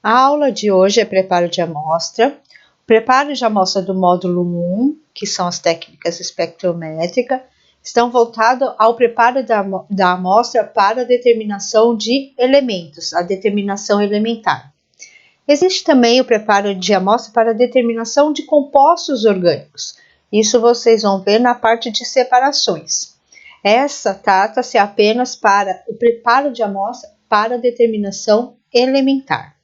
A aula de hoje é preparo de amostra. Preparo de amostra do módulo 1, que são as técnicas espectrométricas, estão voltados ao preparo da amostra para a determinação de elementos, a determinação elementar. Existe também o preparo de amostra para a determinação de compostos orgânicos. Isso vocês vão ver na parte de separações. Essa trata-se apenas para o preparo de amostra para a determinação elementar.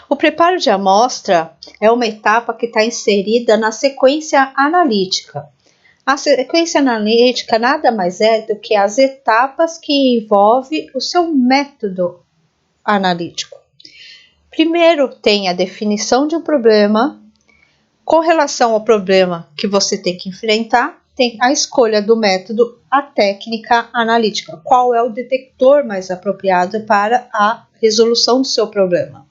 O preparo de amostra é uma etapa que está inserida na sequência analítica. A sequência analítica nada mais é do que as etapas que envolvem o seu método analítico. Primeiro tem a definição de um problema. Com relação ao problema que você tem que enfrentar, tem a escolha do método, a técnica analítica. Qual é o detector mais apropriado para a resolução do seu problema?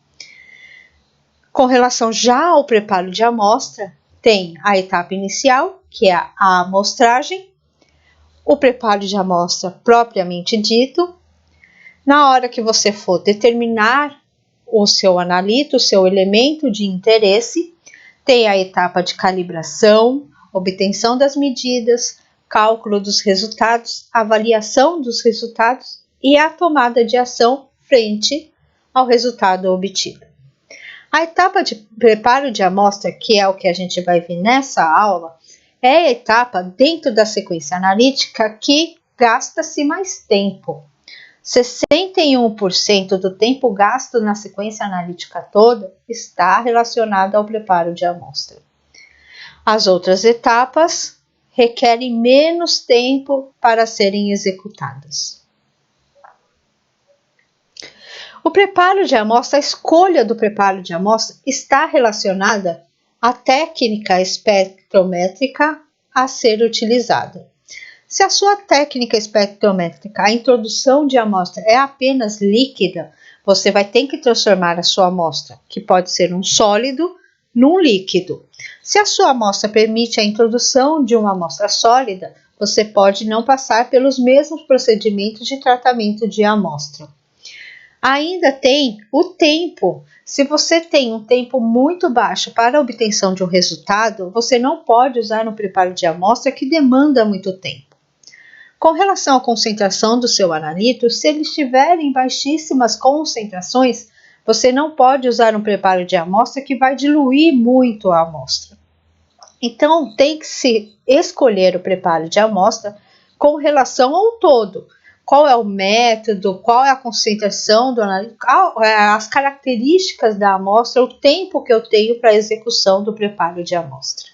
Com relação já ao preparo de amostra, tem a etapa inicial, que é a amostragem, o preparo de amostra propriamente dito. Na hora que você for determinar o seu analito, o seu elemento de interesse, tem a etapa de calibração, obtenção das medidas, cálculo dos resultados, avaliação dos resultados e a tomada de ação frente ao resultado obtido. A etapa de preparo de amostra, que é o que a gente vai ver nessa aula, é a etapa dentro da sequência analítica que gasta-se mais tempo. 61% do tempo gasto na sequência analítica toda está relacionado ao preparo de amostra. As outras etapas requerem menos tempo para serem executadas. O preparo de amostra, a escolha do preparo de amostra está relacionada à técnica espectrométrica a ser utilizada. Se a sua técnica espectrométrica, a introdução de amostra é apenas líquida, você vai ter que transformar a sua amostra, que pode ser um sólido, num líquido. Se a sua amostra permite a introdução de uma amostra sólida, você pode não passar pelos mesmos procedimentos de tratamento de amostra. Ainda tem o tempo. Se você tem um tempo muito baixo para a obtenção de um resultado, você não pode usar um preparo de amostra que demanda muito tempo. Com relação à concentração do seu analito, se ele estiver em baixíssimas concentrações, você não pode usar um preparo de amostra que vai diluir muito a amostra. Então, tem que se escolher o preparo de amostra com relação ao todo. Qual é o método, qual é a concentração do analito, as características da amostra, o tempo que eu tenho para a execução do preparo de amostra.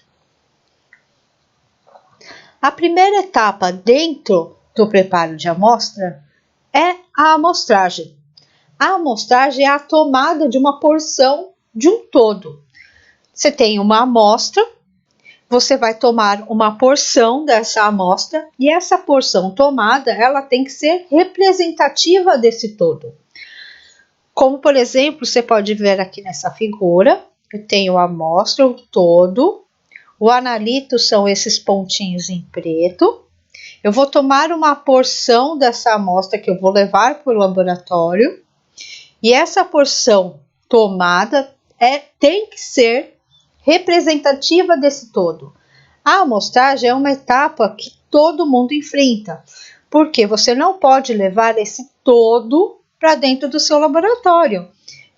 A primeira etapa dentro do preparo de amostra é a amostragem. A amostragem é a tomada de uma porção de um todo. Você tem uma amostra, você vai tomar uma porção dessa amostra e essa porção tomada, ela tem que ser representativa desse todo. Como, por exemplo, você pode ver aqui nessa figura, eu tenho a amostra, o todo, o analito são esses pontinhos em preto. Eu vou tomar uma porção dessa amostra que eu vou levar para o laboratório e essa porção tomada tem que ser representativa desse todo. A amostragem é uma etapa que todo mundo enfrenta, porque você não pode levar esse todo para dentro do seu laboratório.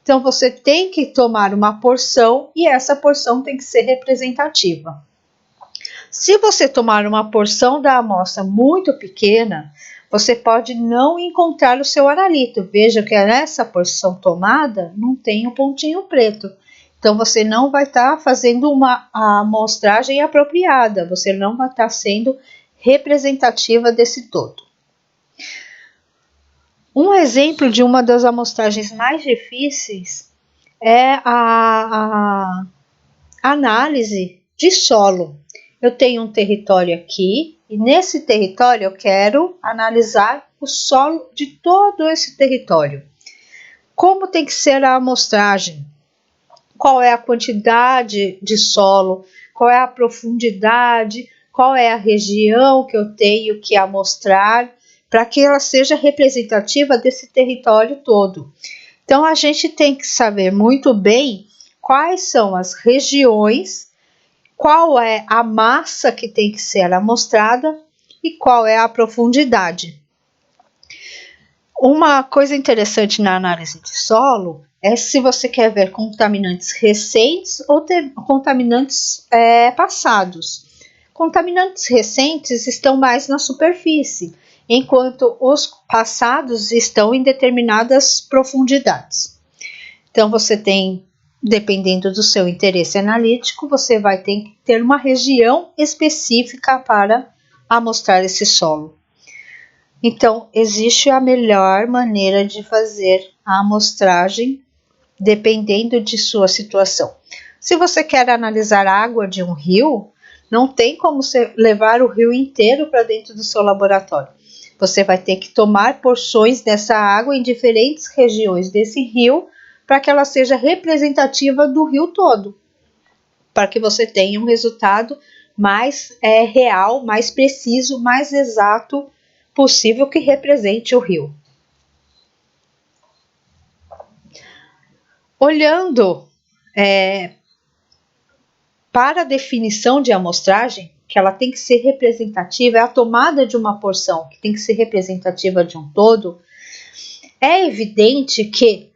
Então, você tem que tomar uma porção e essa porção tem que ser representativa. Se você tomar uma porção da amostra muito pequena, você pode não encontrar o seu analito. Veja que nessa porção tomada não tem um pontinho preto. Então, você não vai estar fazendo uma amostragem apropriada, você não vai estar sendo representativa desse todo. Um exemplo de uma das amostragens mais difíceis é a análise de solo. Eu tenho um território aqui e nesse território eu quero analisar o solo de todo esse território. Como tem que ser a amostragem? Qual é a quantidade de solo? Qual é a profundidade? Qual é a região que eu tenho que amostrar? para que ela seja representativa desse território todo. Então, a gente tem que saber muito bem quais são as regiões, qual é a massa que tem que ser amostrada e qual é a profundidade. Uma coisa interessante na análise de solo é se você quer ver contaminantes recentes ou contaminantes passados. Contaminantes recentes estão mais na superfície, enquanto os passados estão em determinadas profundidades. Então, você tem, dependendo do seu interesse analítico, você vai ter que ter uma região específica para amostrar esse solo. Então, existe a melhor maneira de fazer a amostragem, dependendo de sua situação. Se você quer analisar a água de um rio, não tem como você levar o rio inteiro para dentro do seu laboratório. Você vai ter que tomar porções dessa água em diferentes regiões desse rio, para que ela seja representativa do rio todo, para que você tenha um resultado mais real, mais preciso, mais exato possível, que represente o rio. Olhando para a definição de amostragem, que ela tem que ser representativa, é a tomada de uma porção que tem que ser representativa de um todo, é evidente que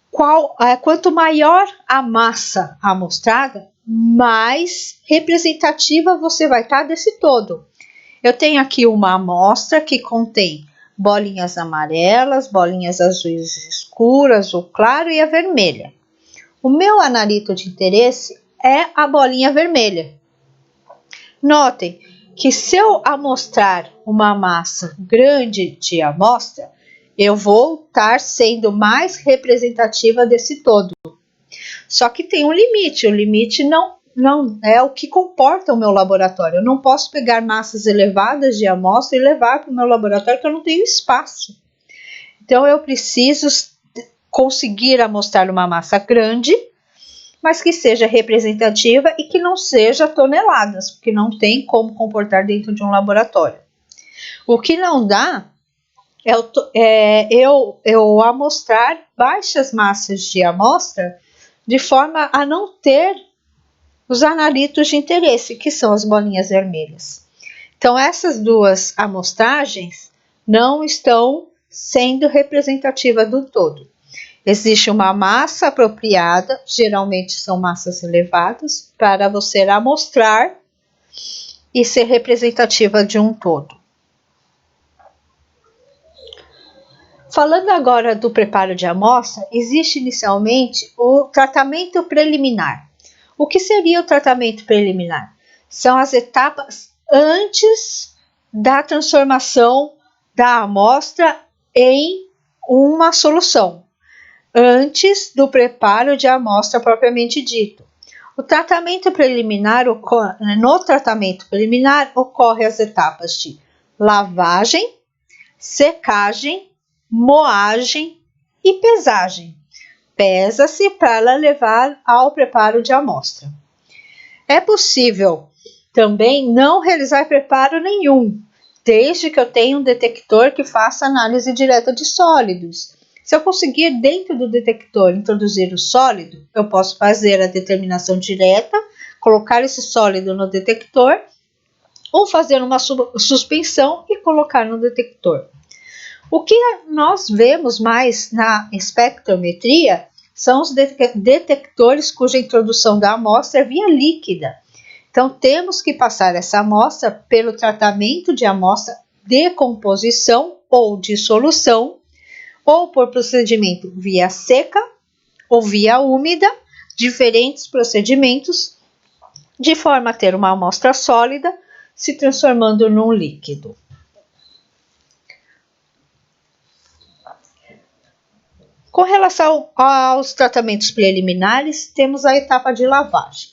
quanto maior a massa amostrada, mais representativa você vai estar desse todo. Eu tenho aqui uma amostra que contém bolinhas amarelas, bolinhas azuis escuras, azul claro e a vermelha. O meu analito de interesse é a bolinha vermelha. Notem que se eu amostrar uma massa grande de amostra, eu vou estar sendo mais representativa desse todo. Só que tem um limite, o limite não é o que comporta o meu laboratório. Eu não posso pegar massas elevadas de amostra e levar para o meu laboratório, porque eu não tenho espaço. Então, eu preciso conseguir amostrar uma massa grande, mas que seja representativa e que não seja toneladas, porque não tem como comportar dentro de um laboratório. O que não dá é eu amostrar baixas massas de amostra de forma a não ter os analitos de interesse, que são as bolinhas vermelhas. Então, essas duas amostragens não estão sendo representativas do todo. Existe uma massa apropriada, geralmente são massas elevadas, para você amostrar e ser representativa de um todo. Falando agora do preparo de amostra, existe inicialmente o tratamento preliminar. O que seria o tratamento preliminar? São as etapas antes da transformação da amostra em uma solução, antes do preparo de amostra propriamente dito. No tratamento preliminar ocorrem as etapas de lavagem, secagem, moagem e pesagem. Pesa-se para levar ao preparo de amostra. É possível também não realizar preparo nenhum, desde que eu tenha um detector que faça análise direta de sólidos. Se eu conseguir dentro do detector introduzir o sólido, eu posso fazer a determinação direta, colocar esse sólido no detector ou fazer uma suspensão e colocar no detector. O que nós vemos mais na espectrometria são os detectores cuja introdução da amostra é via líquida. Então, temos que passar essa amostra pelo tratamento de amostra de composição ou dissolução, ou por procedimento via seca ou via úmida, diferentes procedimentos, de forma a ter uma amostra sólida se transformando num líquido. Com relação aos tratamentos preliminares, temos a etapa de lavagem.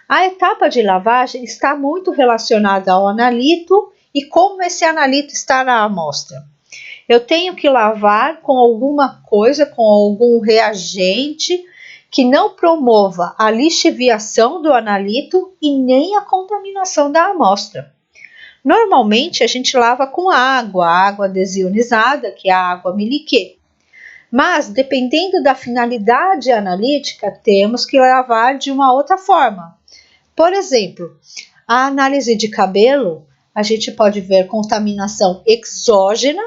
A etapa de lavagem está muito relacionada ao analito e como esse analito está na amostra. Eu tenho que lavar com alguma coisa, com algum reagente que não promova a lixiviação do analito e nem a contaminação da amostra. Normalmente a gente lava com água desionizada, que é a água Miliquet. Mas, dependendo da finalidade analítica, temos que lavar de uma outra forma. Por exemplo, a análise de cabelo, a gente pode ver contaminação exógena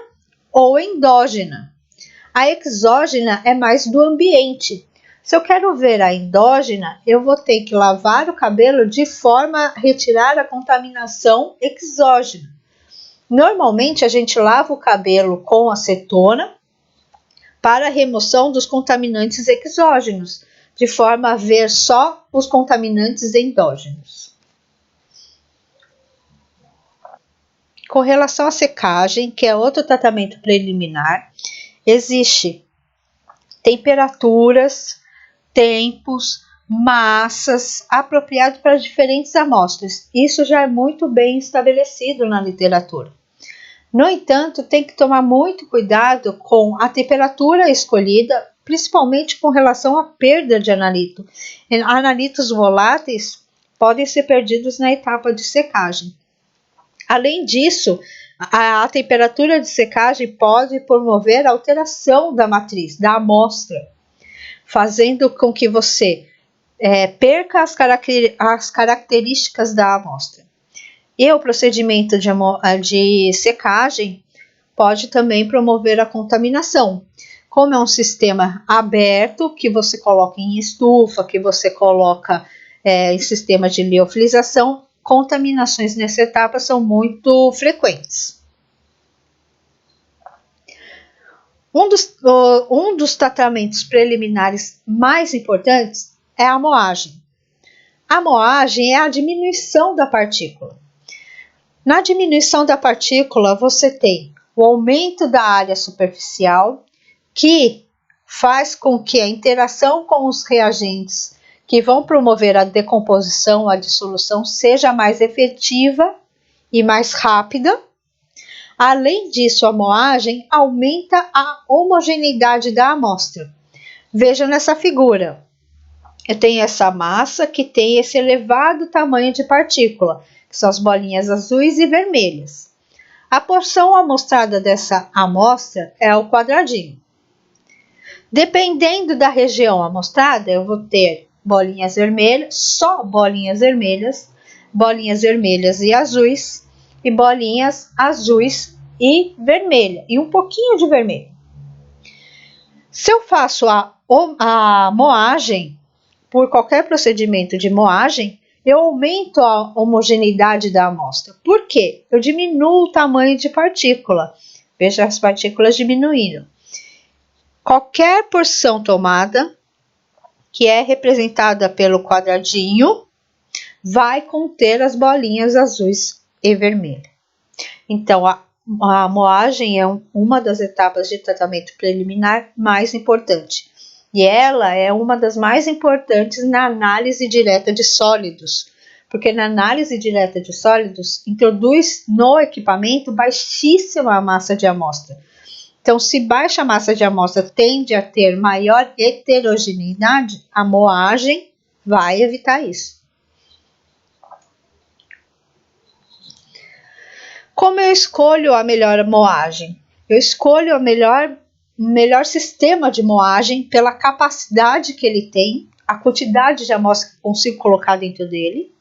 ou endógena. A exógena é mais do ambiente. Se eu quero ver a endógena, eu vou ter que lavar o cabelo de forma a retirar a contaminação exógena. Normalmente, a gente lava o cabelo com acetona para a remoção dos contaminantes exógenos, de forma a ver só os contaminantes endógenos. Com relação à secagem, que é outro tratamento preliminar, existe temperaturas, tempos, massas apropriados para diferentes amostras. Isso já é muito bem estabelecido na literatura. No entanto, tem que tomar muito cuidado com a temperatura escolhida, principalmente com relação à perda de analito. Analitos voláteis podem ser perdidos na etapa de secagem. Além disso, a temperatura de secagem pode promover a alteração da matriz, da amostra, fazendo com que você perca as características da amostra. E o procedimento de secagem pode também promover a contaminação. Como é um sistema aberto, que você coloca em estufa, que você coloca em sistema de liofilização, contaminações nessa etapa são muito frequentes. Um dos tratamentos preliminares mais importantes é a moagem. A moagem é a diminuição da partícula. Na diminuição da partícula, você tem o aumento da área superficial, que faz com que a interação com os reagentes que vão promover a decomposição, a dissolução, seja mais efetiva e mais rápida. Além disso, a moagem aumenta a homogeneidade da amostra. Veja nessa figura. Eu tenho essa massa que tem esse elevado tamanho de partícula, que são as bolinhas azuis e vermelhas. A porção amostrada dessa amostra é o quadradinho. Dependendo da região amostrada, eu vou ter bolinhas vermelhas, só bolinhas vermelhas e azuis, e bolinhas azuis e vermelha, e um pouquinho de vermelho. Se eu faço a moagem, por qualquer procedimento de moagem, eu aumento a homogeneidade da amostra. Por quê? Eu diminuo o tamanho de partícula. Veja as partículas diminuindo. Qualquer porção tomada, que é representada pelo quadradinho, vai conter as bolinhas azuis e vermelhas. Então, a moagem é uma das etapas de tratamento preliminar mais importante. E ela é uma das mais importantes na análise direta de sólidos, porque na análise direta de sólidos introduz no equipamento baixíssima massa de amostra. Então, se baixa massa de amostra tende a ter maior heterogeneidade, a moagem vai evitar isso. Como eu escolho a melhor moagem? Eu escolho o melhor sistema de moagem pela capacidade que ele tem, a quantidade de amostra que eu consigo colocar dentro dele,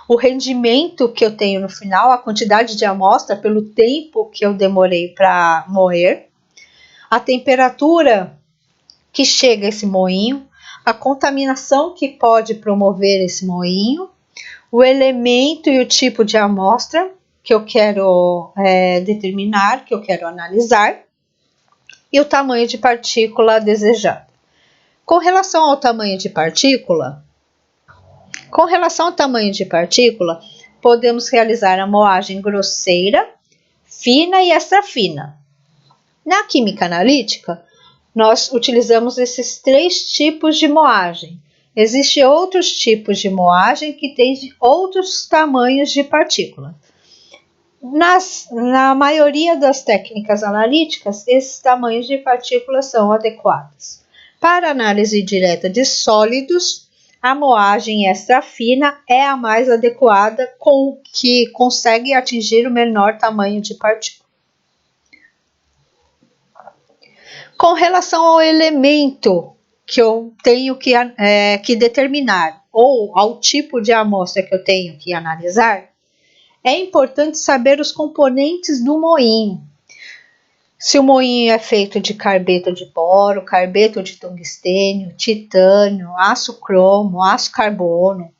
o rendimento que eu tenho no final, a quantidade de amostra pelo tempo que eu demorei para moer, a temperatura que chega esse moinho, a contaminação que pode promover esse moinho, o elemento e o tipo de amostra que eu quero determinar, que eu quero analisar, e o tamanho de partícula desejado. Com relação ao tamanho de partícula, podemos realizar a moagem grosseira, fina e extra fina. Na química analítica, nós utilizamos esses 3 tipos de moagem. Existem outros tipos de moagem que têm outros tamanhos de partícula. Na maioria das técnicas analíticas, esses tamanhos de partículas são adequados. Para análise direta de sólidos, a moagem extra fina é a mais adequada, com que consegue atingir o menor tamanho de partícula. Com relação ao elemento que eu tenho que determinar, ou ao tipo de amostra que eu tenho que analisar, é importante saber os componentes do moinho. Se o moinho é feito de carbeto de boro, carbeto de tungstênio, titânio, aço cromo, aço carbono.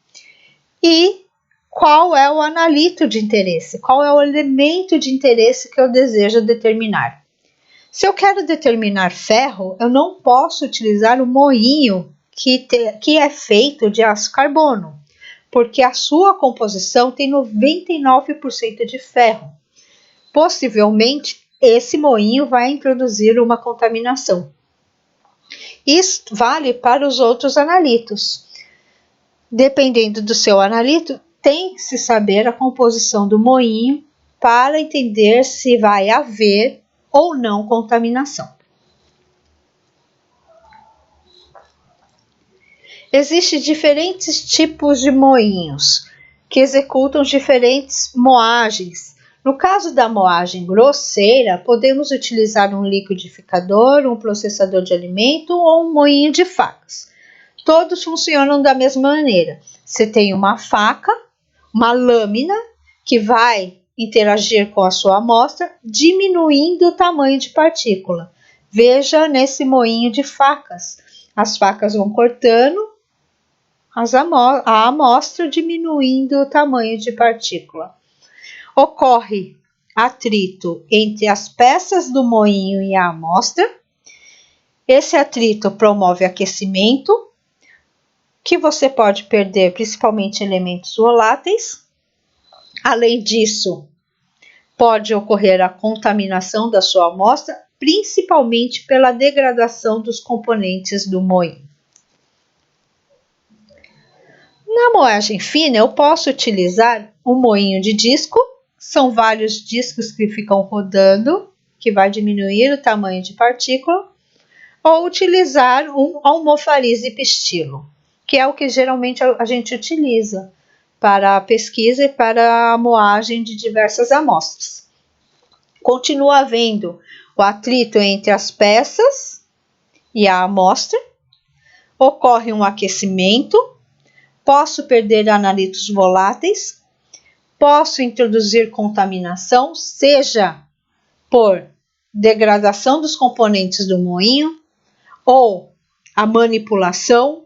E qual é o analito de interesse? Qual é o elemento de interesse que eu desejo determinar? Se eu quero determinar ferro, eu não posso utilizar o moinho que é feito de aço carbono, porque a sua composição tem 99% de ferro. Possivelmente, esse moinho vai introduzir uma contaminação. Isso vale para os outros analitos. Dependendo do seu analito, tem que se saber a composição do moinho para entender se vai haver ou não contaminação. Existem diferentes tipos de moinhos que executam diferentes moagens. No caso da moagem grosseira, podemos utilizar um liquidificador, um processador de alimento ou um moinho de facas. Todos funcionam da mesma maneira. Você tem uma faca, uma lâmina que vai interagir com a sua amostra, diminuindo o tamanho de partícula. Veja nesse moinho de facas. As facas vão cortando a amostra, diminuindo o tamanho de partícula. Ocorre atrito entre as peças do moinho e a amostra. Esse atrito promove aquecimento, que você pode perder principalmente elementos voláteis. Além disso, pode ocorrer a contaminação da sua amostra, principalmente pela degradação dos componentes do moinho. Na moagem fina, eu posso utilizar um moinho de disco. São vários discos que ficam rodando, que vai diminuir o tamanho de partícula, ou utilizar um almofarize pistilo, que é o que geralmente a gente utiliza para a pesquisa e para a moagem de diversas amostras. Continua havendo o atrito entre as peças e a amostra, ocorre um aquecimento, posso perder analitos voláteis, posso introduzir contaminação, seja por degradação dos componentes do moinho ou a manipulação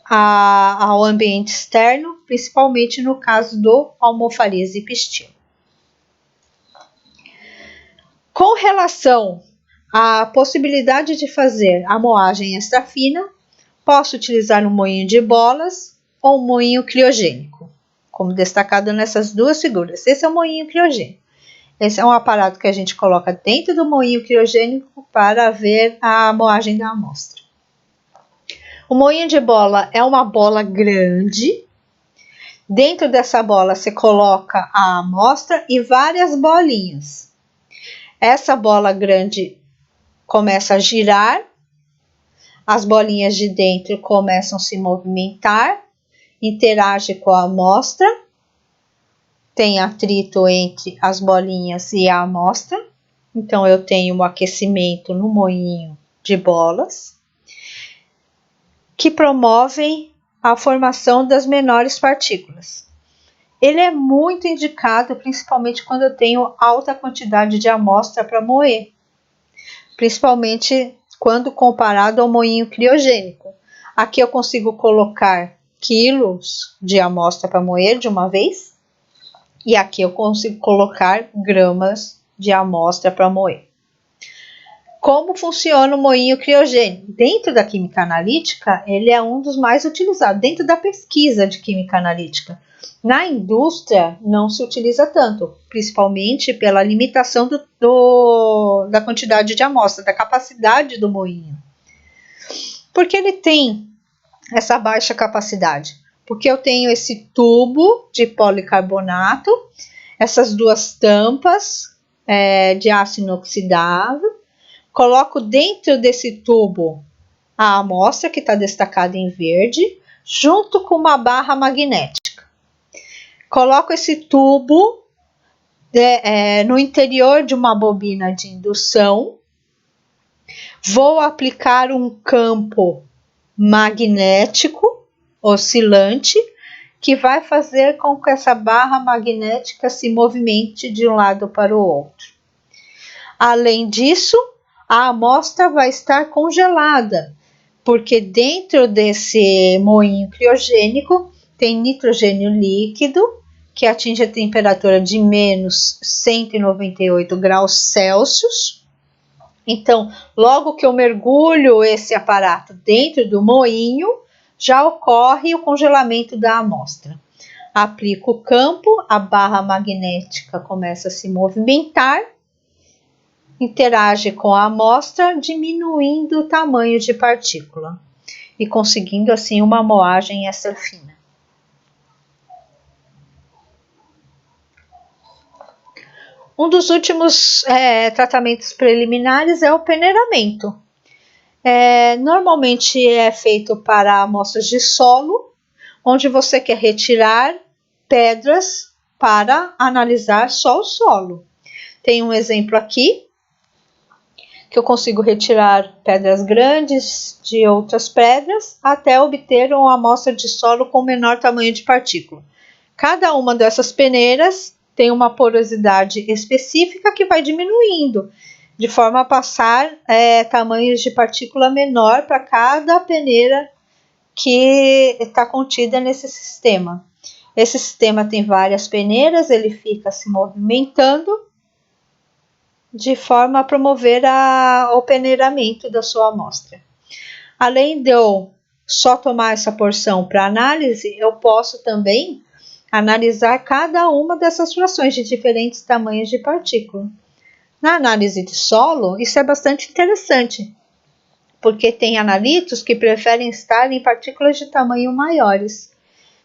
ao ambiente externo, principalmente no caso do almofarize pistilo. Com relação à possibilidade de fazer a moagem extra fina, posso utilizar um moinho de bolas ou um moinho criogênico, como destacado nessas duas figuras. Esse é o moinho criogênico. Esse é um aparato que a gente coloca dentro do moinho criogênico para ver a moagem da amostra. O moinho de bola é uma bola grande. Dentro dessa bola você coloca a amostra e várias bolinhas. Essa bola grande começa a girar, as bolinhas de dentro começam a se movimentar, interage com a amostra, tem atrito entre as bolinhas e a amostra. Então, eu tenho um aquecimento no moinho de bolas, que promovem a formação das menores partículas. Ele é muito indicado, principalmente quando eu tenho alta quantidade de amostra para moer, principalmente quando comparado ao moinho criogênico. Aqui eu consigo colocar quilos de amostra para moer de uma vez, e aqui eu consigo colocar gramas de amostra para moer. Como funciona o moinho criogênico? Dentro da química analítica, ele é um dos mais utilizados, dentro da pesquisa de química analítica. Na indústria, não se utiliza tanto, principalmente pela limitação da quantidade de amostra, da capacidade do moinho. Por que ele tem essa baixa capacidade? Porque eu tenho esse tubo de policarbonato, essas duas tampas de aço inoxidável, coloco dentro desse tubo a amostra que está destacada em verde, junto com uma barra magnética. Coloco esse tubo no interior de uma bobina de indução. Vou aplicar um campo magnético oscilante que vai fazer com que essa barra magnética se movimente de um lado para o outro. Além disso, a amostra vai estar congelada, porque dentro desse moinho criogênico tem nitrogênio líquido, que atinge a temperatura de menos 198 graus Celsius. Então, logo que eu mergulho esse aparato dentro do moinho, já ocorre o congelamento da amostra. Aplico o campo, a barra magnética começa a se movimentar, interage com a amostra, diminuindo o tamanho de partícula e conseguindo assim uma moagem extra fina. Um dos últimos tratamentos preliminares é o peneiramento. Normalmente é feito para amostras de solo, onde você quer retirar pedras para analisar só o solo. Tem um exemplo aqui, que eu consigo retirar pedras grandes de outras pedras até obter uma amostra de solo com menor tamanho de partícula. Cada uma dessas peneiras tem uma porosidade específica que vai diminuindo, de forma a passar tamanhos de partícula menor para cada peneira que está contida nesse sistema. Esse sistema tem várias peneiras, ele fica se movimentando de forma a promover o peneiramento da sua amostra. Além de eu só tomar essa porção para análise, eu posso também analisar cada uma dessas frações de diferentes tamanhos de partícula. Na análise de solo, isso é bastante interessante, porque tem analitos que preferem estar em partículas de tamanho maiores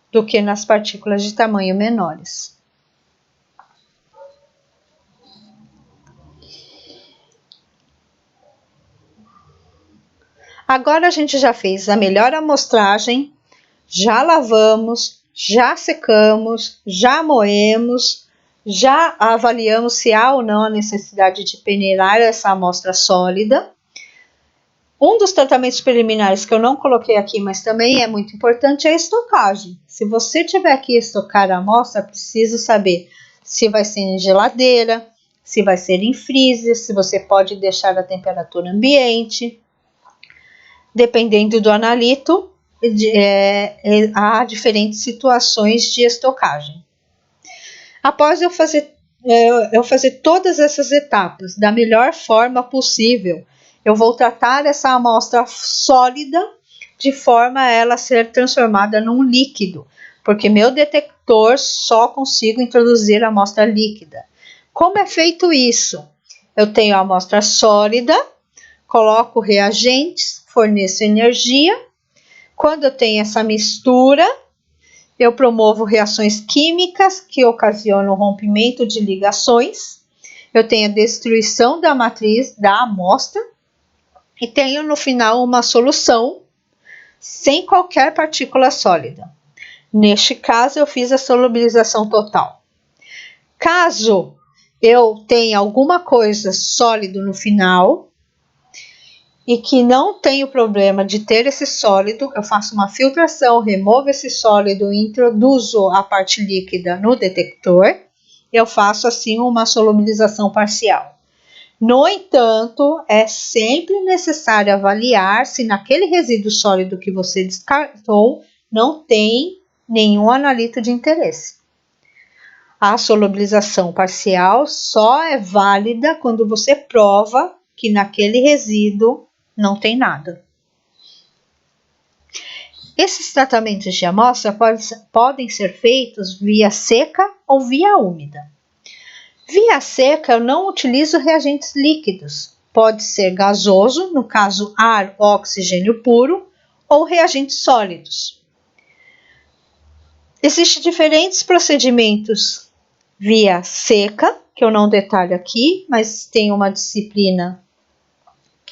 do que nas partículas de tamanho menores. Agora a gente já fez a melhor amostragem, já lavamos, já secamos, já moemos, já avaliamos se há ou não a necessidade de peneirar essa amostra sólida. Um dos tratamentos preliminares que eu não coloquei aqui, mas também é muito importante, é a estocagem. Se você tiver que estocar a amostra, preciso saber se vai ser em geladeira, se vai ser em freezer, se você pode deixar a temperatura ambiente. Dependendo do analito, há diferentes situações de estocagem. Após eu fazer todas essas etapas da melhor forma possível, eu vou tratar essa amostra sólida de forma a ela ser transformada num líquido, porque meu detector só consigo introduzir a amostra líquida. Como é feito isso? Eu tenho a amostra sólida, coloco reagentes, forneço energia. Quando eu tenho essa mistura, eu promovo reações químicas que ocasionam o rompimento de ligações. Eu tenho a destruição da matriz da amostra e tenho no final uma solução sem qualquer partícula sólida. Neste caso, eu fiz a solubilização total. Caso eu tenha alguma coisa sólido no final e que não tenho problema de ter esse sólido, eu faço uma filtração, removo esse sólido e introduzo a parte líquida no detector. Eu faço assim uma solubilização parcial. No entanto, é sempre necessário avaliar se naquele resíduo sólido que você descartou não tem nenhum analito de interesse. A solubilização parcial só é válida quando você prova que naquele resíduo não tem nada. Esses tratamentos de amostra podem ser feitos via seca ou via úmida. Via seca, eu não utilizo reagentes líquidos. Pode ser gasoso, no caso ar ou oxigênio puro, ou reagentes sólidos. Existem diferentes procedimentos via seca, que eu não detalho aqui, mas tem uma disciplina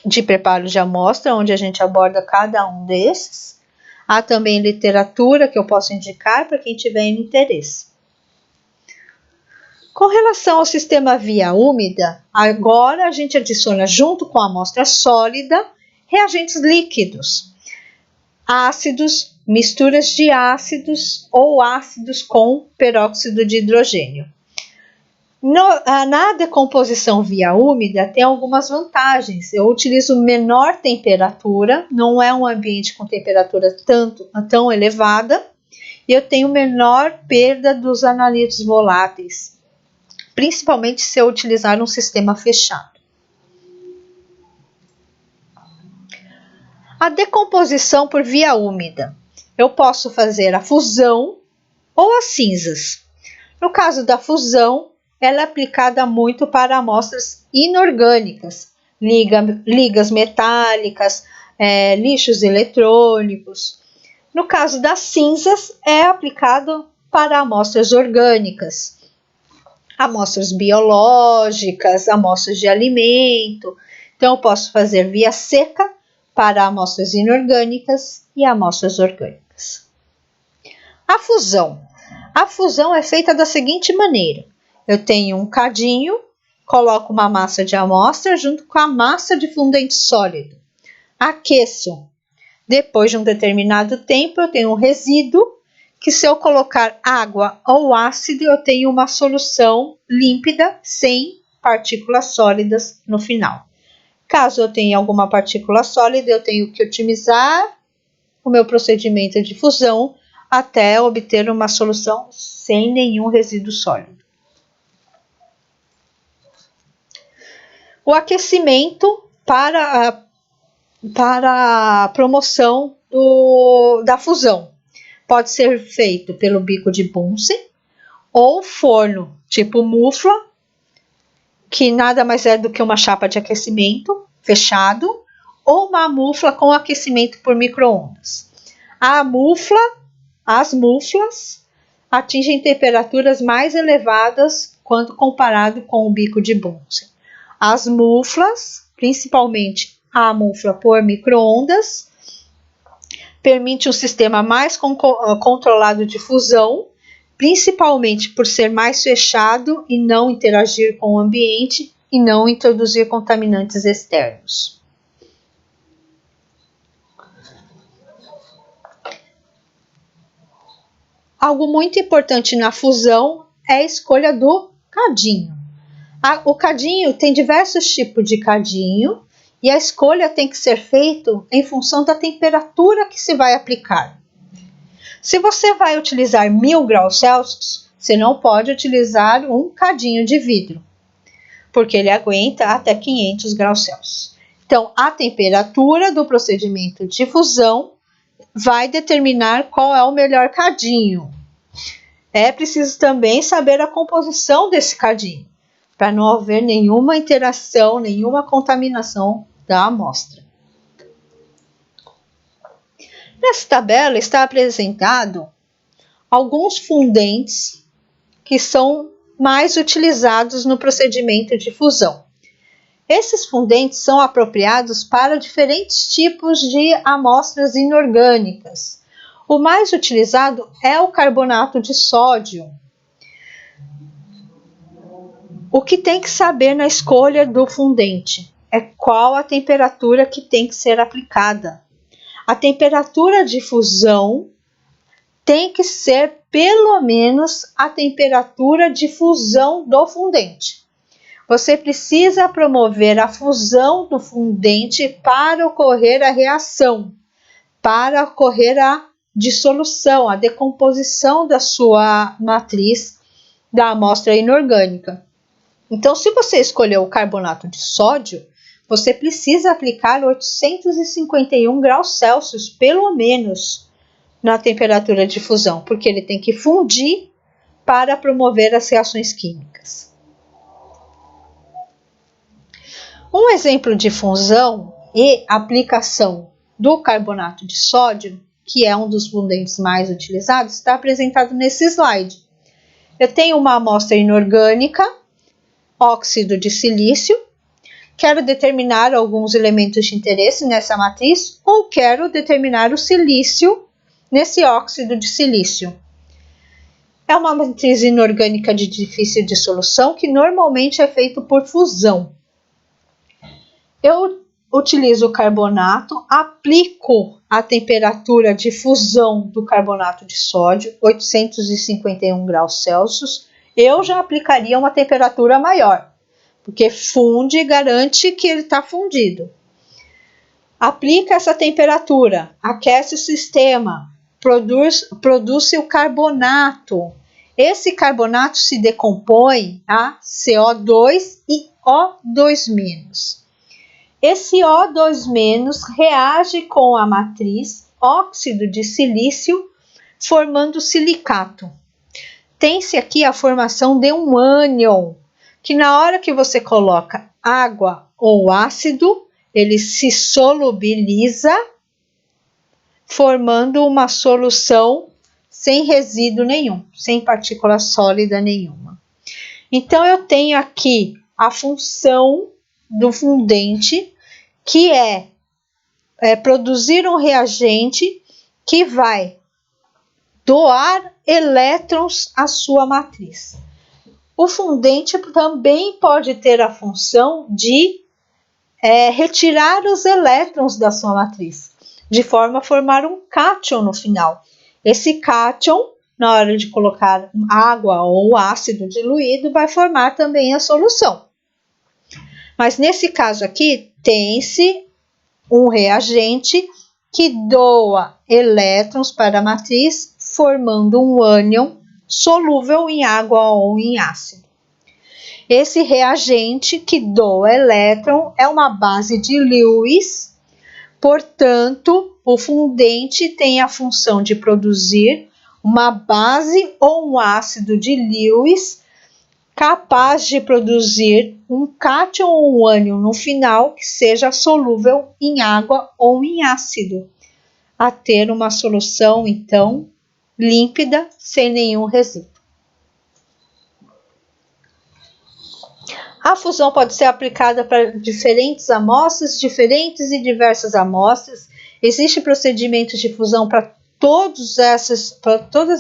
de preparo de amostra, onde a gente aborda cada um desses. Há também literatura que eu posso indicar para quem tiver interesse. Com relação ao sistema via úmida, agora a gente adiciona junto com a amostra sólida reagentes líquidos, ácidos, misturas de ácidos ou ácidos com peróxido de hidrogênio. Na decomposição via úmida tem algumas vantagens. Eu utilizo menor temperatura, não é um ambiente com temperatura tão elevada, e eu tenho menor perda dos analitos voláteis, principalmente se eu utilizar um sistema fechado. A decomposição por via úmida. Eu posso fazer a fusão ou as cinzas. No caso da fusão, ela é aplicada muito para amostras inorgânicas, ligas metálicas, lixos eletrônicos. No caso das cinzas, é aplicado para amostras orgânicas, amostras biológicas, amostras de alimento. Então, eu posso fazer via seca para amostras inorgânicas e amostras orgânicas. A fusão. A fusão é feita da seguinte maneira. Eu tenho um cadinho, coloco uma massa de amostra junto com a massa de fundente sólido. Aqueço. Depois de um determinado tempo, eu tenho um resíduo que, se eu colocar água ou ácido, eu tenho uma solução límpida, sem partículas sólidas no final. Caso eu tenha alguma partícula sólida, eu tenho que otimizar o meu procedimento de fusão até obter uma solução sem nenhum resíduo sólido. O aquecimento para a promoção da fusão pode ser feito pelo bico de Bunsen ou forno tipo mufla, que nada mais é do que uma chapa de aquecimento fechado, ou uma mufla com aquecimento por micro-ondas. As muflas atingem temperaturas mais elevadas quando comparado com o bico de Bunsen. As muflas, principalmente a mufla por micro-ondas, permite um sistema mais controlado de fusão, principalmente por ser mais fechado e não interagir com o ambiente e não introduzir contaminantes externos. Algo muito importante na fusão é a escolha do cadinho. O cadinho tem diversos tipos de cadinho e a escolha tem que ser feita em função da temperatura que se vai aplicar. Se você vai utilizar 1000 graus Celsius, você não pode utilizar um cadinho de vidro, porque ele aguenta até 500 graus Celsius. Então, a temperatura do procedimento de fusão vai determinar qual é o melhor cadinho. É preciso também saber a composição desse cadinho, para não haver nenhuma interação, nenhuma contaminação da amostra. Nessa tabela está apresentado alguns fundentes que são mais utilizados no procedimento de fusão. Esses fundentes são apropriados para diferentes tipos de amostras inorgânicas. O mais utilizado é o carbonato de sódio. O que tem que saber na escolha do fundente é qual a temperatura que tem que ser aplicada. A temperatura de fusão tem que ser pelo menos a temperatura de fusão do fundente. Você precisa promover a fusão do fundente para ocorrer a reação, para ocorrer a dissolução, a decomposição da sua matriz da amostra inorgânica. Então, se você escolheu o carbonato de sódio, você precisa aplicar 851 graus Celsius, pelo menos, na temperatura de fusão, porque ele tem que fundir para promover as reações químicas. Um exemplo de fusão e aplicação do carbonato de sódio, que é um dos fundentes mais utilizados, está apresentado nesse slide. Eu tenho uma amostra inorgânica, óxido de silício. Quero determinar alguns elementos de interesse nessa matriz ou quero determinar o silício nesse óxido de silício. É uma matriz inorgânica de difícil dissolução que normalmente é feita por fusão. Eu utilizo o carbonato, aplico a temperatura de fusão do carbonato de sódio, 851 graus Celsius. Eu já aplicaria uma temperatura maior, porque funde e garante que ele está fundido. Aplica essa temperatura, aquece o sistema, produz o carbonato. Esse carbonato se decompõe a CO2 e O2-. Esse O2- reage com a matriz óxido de silício, formando silicato. Tem-se aqui a formação de um ânion, que na hora que você coloca água ou ácido, ele se solubiliza, formando uma solução sem resíduo nenhum, sem partícula sólida nenhuma. Então, eu tenho aqui a função do fundente, que é produzir um reagente que vai doar elétrons à sua matriz. O fundente também pode ter a função de retirar os elétrons da sua matriz, de forma a formar um cátion no final. Esse cátion, na hora de colocar água ou ácido diluído, vai formar também a solução. Mas nesse caso aqui, tem-se um reagente que doa elétrons para a matriz, formando um ânion solúvel em água ou em ácido. Esse reagente que doa elétron é uma base de Lewis, portanto, o fundente tem a função de produzir uma base ou um ácido de Lewis capaz de produzir um cátion ou um ânion no final que seja solúvel em água ou em ácido, a ter uma solução, então, límpida, sem nenhum resíduo. A fusão pode ser aplicada para diferentes amostras, diferentes e diversas amostras. Existe procedimentos de fusão para todas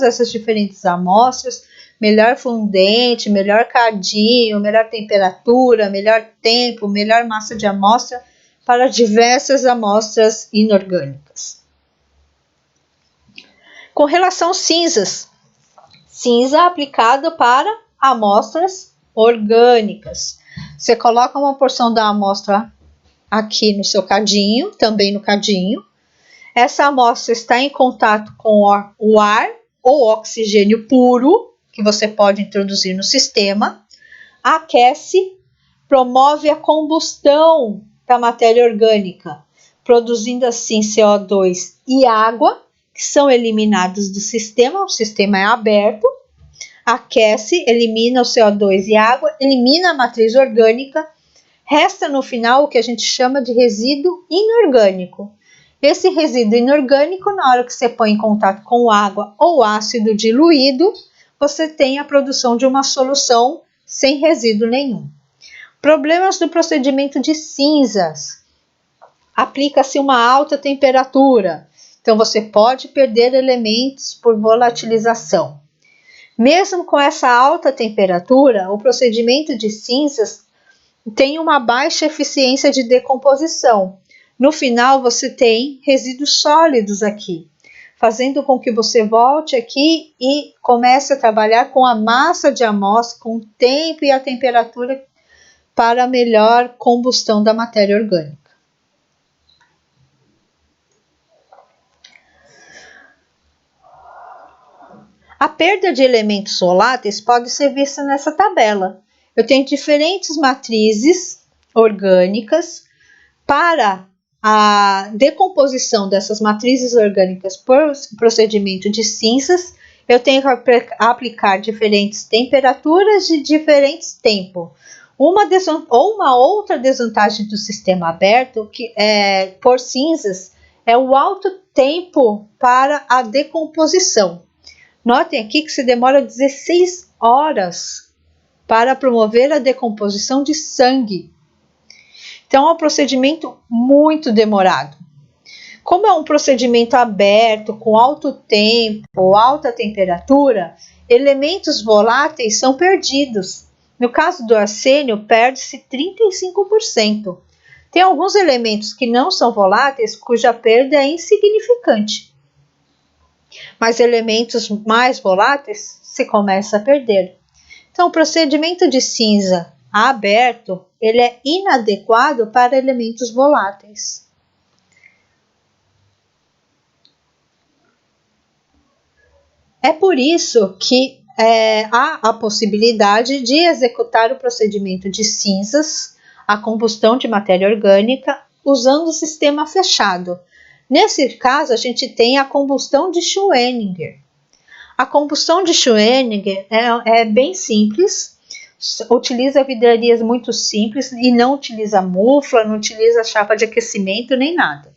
essas diferentes amostras. Melhor fundente, melhor cadinho, melhor temperatura, melhor tempo, melhor massa de amostra para diversas amostras inorgânicas. Com relação às cinzas, cinza aplicada para amostras orgânicas. Você coloca uma porção da amostra aqui no seu cadinho, também no cadinho. Essa amostra está em contato com o ar ou oxigênio puro, que você pode introduzir no sistema, aquece, promove a combustão da matéria orgânica, produzindo assim CO2 e água, que são eliminados do sistema. O sistema é aberto, aquece, elimina o CO2 e água, elimina a matriz orgânica, resta no final o que a gente chama de resíduo inorgânico. Esse resíduo inorgânico, na hora que você põe em contato com água ou ácido diluído, você tem a produção de uma solução sem resíduo nenhum. Problemas do procedimento de cinzas. Aplica-se uma alta temperatura, então você pode perder elementos por volatilização. Mesmo com essa alta temperatura, o procedimento de cinzas tem uma baixa eficiência de decomposição. No final, você tem resíduos sólidos aqui, fazendo com que você volte aqui e comece a trabalhar com a massa de amostra, com o tempo e a temperatura para a melhor combustão da matéria orgânica. A perda de elementos voláteis pode ser vista nessa tabela. Eu tenho diferentes matrizes orgânicas. Para a decomposição dessas matrizes orgânicas por procedimento de cinzas, eu tenho que aplicar diferentes temperaturas de diferentes tempos. Uma outra desvantagem do sistema aberto, por cinzas, é o alto tempo para a decomposição. Notem aqui que se demora 16 horas para promover a decomposição de sangue. Então é um procedimento muito demorado. Como é um procedimento aberto, com alto tempo, alta temperatura, elementos voláteis são perdidos. No caso do arsênio, perde-se 35%. Tem alguns elementos que não são voláteis, cuja perda é insignificante. Mas elementos mais voláteis se começa a perder. Então, o procedimento de cinza aberto, ele é inadequado para elementos voláteis. É por isso que há a possibilidade de executar o procedimento de cinzas, a combustão de matéria orgânica, usando o sistema fechado. Nesse caso, a gente tem a combustão de Schwenninger. A combustão de Schwenninger é bem simples, utiliza vidrarias muito simples e não utiliza mufla, não utiliza chapa de aquecimento nem nada.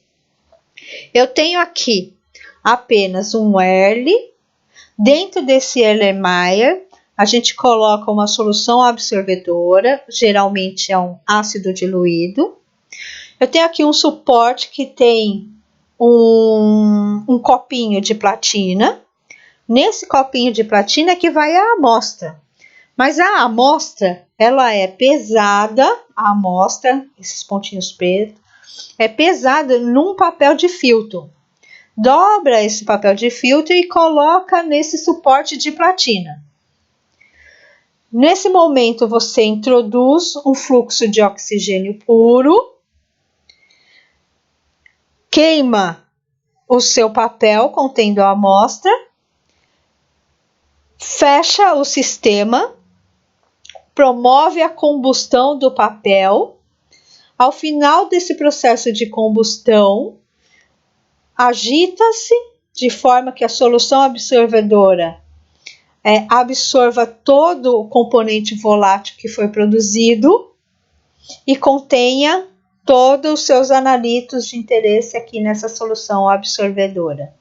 Eu tenho aqui apenas um Erle. Dentro desse Erlenmeyer, a gente coloca uma solução absorvedora, geralmente é um ácido diluído. Eu tenho aqui um suporte que tem um copinho de platina. Nesse copinho de platina é que vai a amostra. Mas a amostra, ela é pesada, a amostra, esses pontinhos pretos, é pesada num papel de filtro. Dobra esse papel de filtro e coloca nesse suporte de platina. Nesse momento, você introduz um fluxo de oxigênio puro, queima o seu papel contendo a amostra, fecha o sistema, promove a combustão do papel. Ao final desse processo de combustão, agita-se de forma que a solução absorvedora absorva todo o componente volátil que foi produzido e contenha todos os seus analitos de interesse aqui nessa solução absorvedora.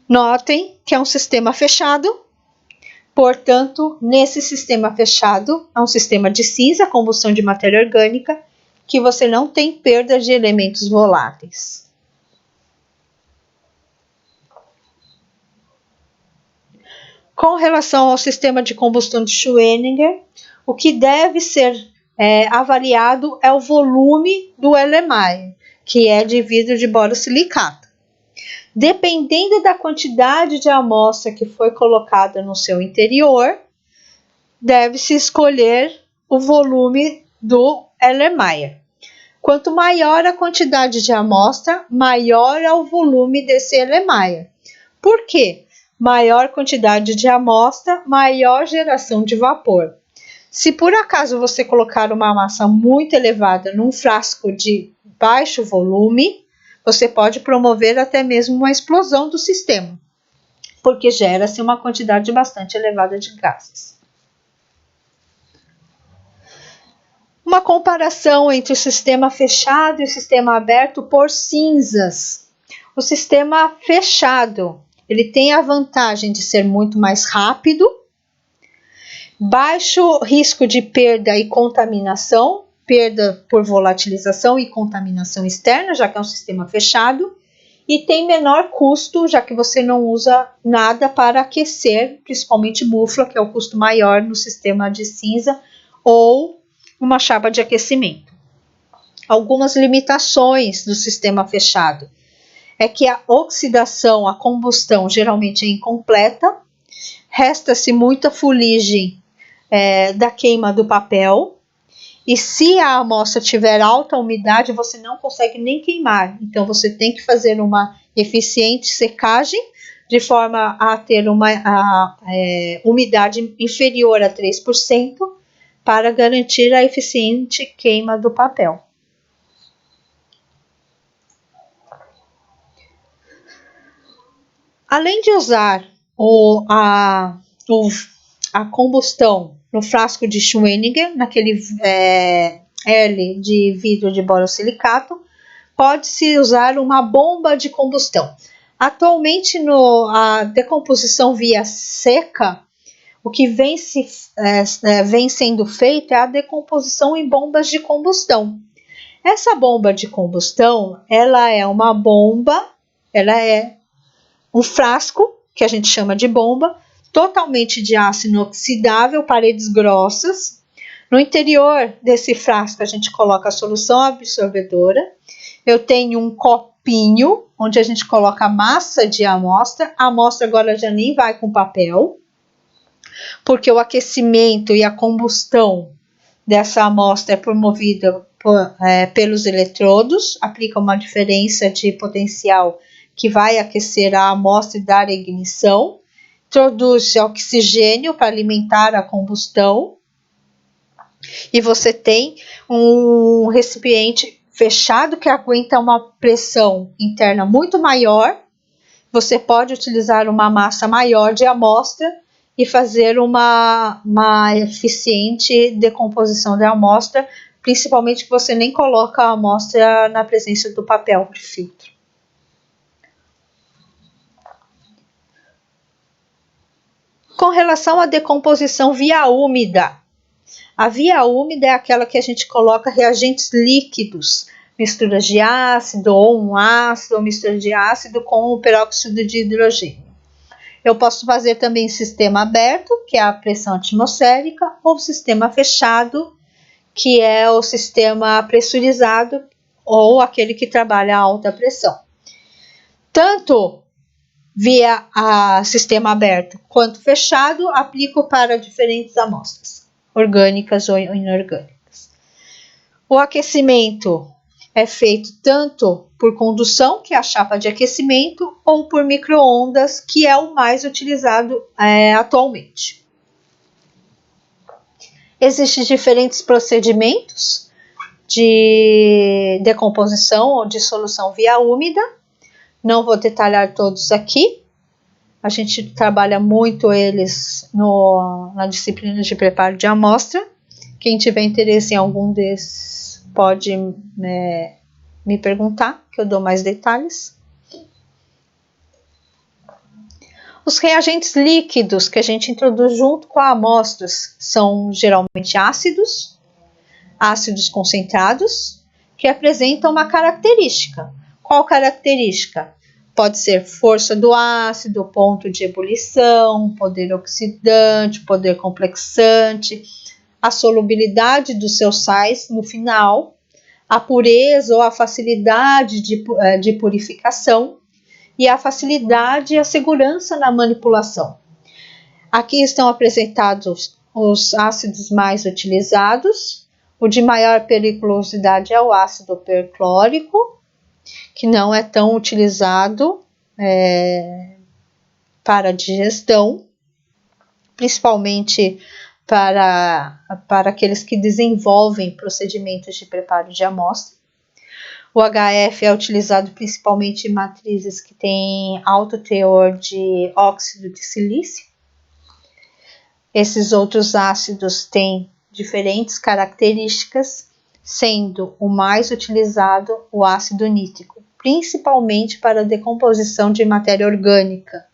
Notem que é um sistema fechado, portanto, nesse sistema fechado, é um sistema de cinza, combustão de matéria orgânica, que você não tem perda de elementos voláteis. Com relação ao sistema de combustão de Schwenninger, o que deve ser avaliado é o volume do Erlenmeyer, que é de vidro de borosilicato. Dependendo da quantidade de amostra que foi colocada no seu interior, deve-se escolher o volume do Erlenmeyer. Quanto maior a quantidade de amostra, maior é o volume desse Erlenmeyer. Por quê? Maior quantidade de amostra, maior geração de vapor. Se por acaso você colocar uma massa muito elevada num frasco de baixo volume, você pode promover até mesmo uma explosão do sistema, porque gera-se uma quantidade bastante elevada de gases. Uma comparação entre o sistema fechado e o sistema aberto por cinzas. O sistema fechado, ele tem a vantagem de ser muito mais rápido, baixo risco de perda e contaminação, perda por volatilização e contaminação externa, já que é um sistema fechado, e tem menor custo, já que você não usa nada para aquecer, principalmente mufla, que é o custo maior no sistema de cinza, ou uma chapa de aquecimento. Algumas limitações do sistema fechado é que a oxidação, a combustão geralmente é incompleta, resta-se muita fuligem da queima do papel, e se a amostra tiver alta umidade, você não consegue nem queimar, então você tem que fazer uma eficiente secagem, de forma a ter uma umidade inferior a 3%, para garantir a eficiente queima do papel. Além de usar a combustão no frasco de Schwenninger, naquele Erle de vidro de borosilicato, pode-se usar uma bomba de combustão. Atualmente, a decomposição via seca o que vem sendo feito é a decomposição em bombas de combustão. Essa bomba de combustão, ela é uma bomba, ela é um frasco, que a gente chama de bomba, totalmente de aço inoxidável, paredes grossas. No interior desse frasco a gente coloca a solução absorvedora. Eu tenho um copinho, onde a gente coloca a massa de amostra. A amostra agora já nem vai com papel, porque o aquecimento e a combustão dessa amostra é promovida pelos eletrodos, aplica uma diferença de potencial que vai aquecer a amostra e dar ignição, introduz oxigênio para alimentar a combustão, e você tem um recipiente fechado que aguenta uma pressão interna muito maior. Você pode utilizar uma massa maior de amostra e fazer uma eficiente decomposição da amostra, principalmente que você nem coloca a amostra na presença do papel de filtro. Com relação à decomposição via úmida, a via úmida é aquela que a gente coloca reagentes líquidos, misturas de ácido ou um ácido, ou mistura de ácido com o peróxido de hidrogênio. Eu posso fazer também sistema aberto, que é a pressão atmosférica, ou sistema fechado, que é o sistema pressurizado, ou aquele que trabalha a alta pressão. Tanto via sistema aberto quanto fechado, aplico para diferentes amostras, orgânicas ou inorgânicas. O aquecimento é feito tanto por condução, que é a chapa de aquecimento, ou por micro-ondas, que é o mais utilizado atualmente. Existem diferentes procedimentos de decomposição ou dissolução via úmida. Não vou detalhar todos aqui. A gente trabalha muito eles na disciplina de preparo de amostra. Quem tiver interesse em algum desses pode me perguntar, que eu dou mais detalhes. Os reagentes líquidos que a gente introduz junto com a amostra são geralmente ácidos concentrados, que apresentam uma característica. Qual característica? Pode ser força do ácido, ponto de ebulição, poder oxidante, poder complexante, a solubilidade dos seus sais no final, a pureza ou a facilidade de purificação e a facilidade e a segurança na manipulação. Aqui estão apresentados os ácidos mais utilizados. O de maior periculosidade é o ácido perclórico, que não é tão utilizado para digestão, principalmente para aqueles que desenvolvem procedimentos de preparo de amostra. O HF é utilizado principalmente em matrizes que têm alto teor de óxido de silício. Esses outros ácidos têm diferentes características, sendo o mais utilizado o ácido nítrico, principalmente para a decomposição de matéria orgânica.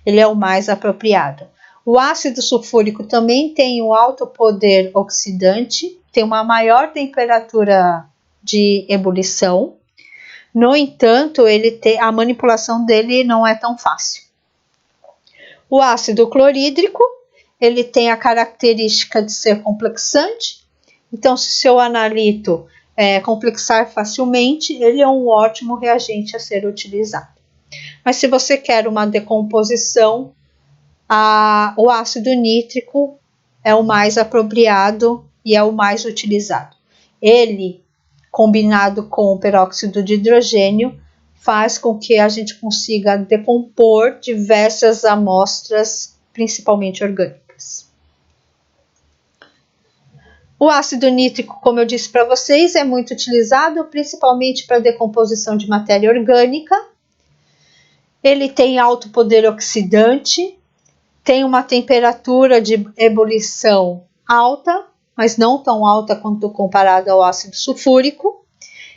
Ele é o mais apropriado. O ácido sulfúrico também tem um alto poder oxidante, tem uma maior temperatura de ebulição. No entanto, a manipulação dele não é tão fácil. O ácido clorídrico, ele tem a característica de ser complexante. Então, se seu analito complexar facilmente, ele é um ótimo reagente a ser utilizado. Mas se você quer uma decomposição, o ácido nítrico é o mais apropriado e é o mais utilizado. Ele, combinado com o peróxido de hidrogênio, faz com que a gente consiga decompor diversas amostras, principalmente orgânicas. O ácido nítrico, como eu disse para vocês, é muito utilizado principalmente para decomposição de matéria orgânica. Ele tem alto poder oxidante, tem uma temperatura de ebulição alta, mas não tão alta quanto comparada ao ácido sulfúrico.